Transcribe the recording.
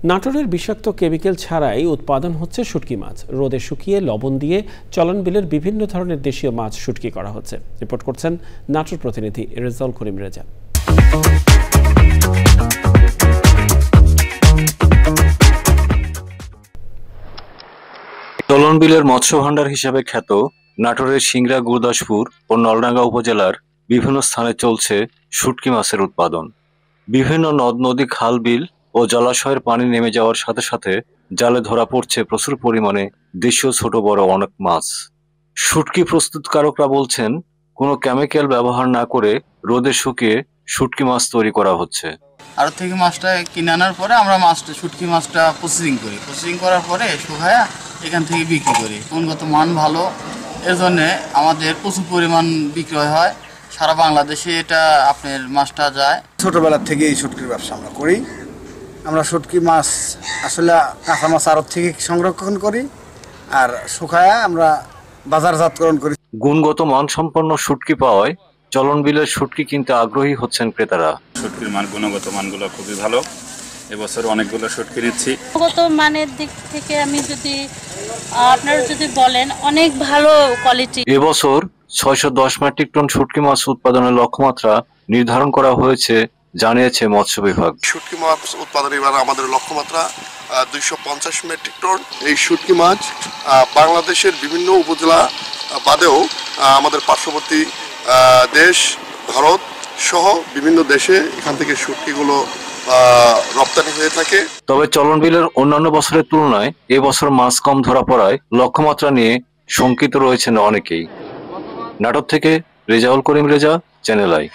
নাটোরের বিষাক্ত কেমিক্যাল ছাড়াই উৎপাদন হচ্ছে শুটকি মাছ। রোদে শুকিয়ে লবণ দিয়ে চলন বিলের বিভিন্ন ধরনের দেশীয় মাছ শুটকি করা হচ্ছে। রিপোর্ট করছেন নাটোর প্রতিনিধি রেজাউল করিম রেজা। চলন বিলের মৎস্য ভাণ্ডার হিসেবে খ্যাত নাটোরের সিংড়া, গুরুদাসপুর ও নলডাঙ্গা উপজেলার বিভিন্ন স্থানে চলছে শুটকি মাছের উৎপাদন। বিভিন্ন নদ নদী, খাল বিল ও জলাশয়ের পানি নেমে যাওয়ার সাথে সাথে জালে ধরা পড়ছে প্রচুর পরিমাণে দেশীয় ছোট বড় অনেক মাছ। শুটকি প্রস্তুতকারকরা বলছেন, কোনো কেমিক্যাল ব্যবহার না করে রোদে শুকিয়ে শুটকি মাছ তৈরি করা হচ্ছে। আর থেকে মাছটা কিনে আনার পরে আমরা শুটকি মাছটা প্রসেসিং করার পরে শুকায়া এখান থেকে বিক্রি করি। গুণগত মান ভালো, এর জন্য আমাদের প্রচুর পরিমাণ বিক্রয় হয়। সারা বাংলাদেশে এটা আপনার মাছটা যায়। ছোটবেলা থেকে এই শুটকির ব্যবসা আমরা করি। আমরা শুটকি মাছ আসলে কাঁচা মাছ আড়ত থেকে সংরক্ষণ করি আর শুকায়া আমরা বাজারজাতকরণ করি। গুণগত মানসম্পন্ন শুটকি পাওয়ায় চলন বিলের শুটকি কিনতে আগ্রহী হচ্ছেন ক্রেতারা। শুটকির গুণগত মানগুলো খুবই ভালো। এবছর অনেকগুলো শুটকি নিচ্ছি। গুণগত মানের দিক থেকে আমি আপনারা যদি বলেন, অনেক ভালো কোয়ালিটি। এবছর 610 মেট্রিক টন শুটকি মাছ উৎপাদনের লক্ষ্যমাত্রা নির্ধারণ করা হয়েছে, জানিয়েছে মৎস্য বিভাগ। শুটকি মাছ উৎপাদনে এবার আমাদের লক্ষ্যমাত্রা 250 মেট্রিক টন। এই শুটকি মাছ বাংলাদেশের বিভিন্ন উপজেলা বাদেও আমাদের পার্শ্ববর্তী দেশ ভারত সহ বিভিন্ন দেশে এখান থেকে শুটকিগুলো রপ্তানি হয়ে থাকে। তবে চলন বিলের অন্যান্য বছরের তুলনায় এবছর মাছ কম ধরা পড়ায় লক্ষ্যমাত্রা নিয়ে শঙ্কিত রয়েছেন অনেকেই। নাটোর থেকে রেজাউল করিম রেজা, চ্যানেল আই।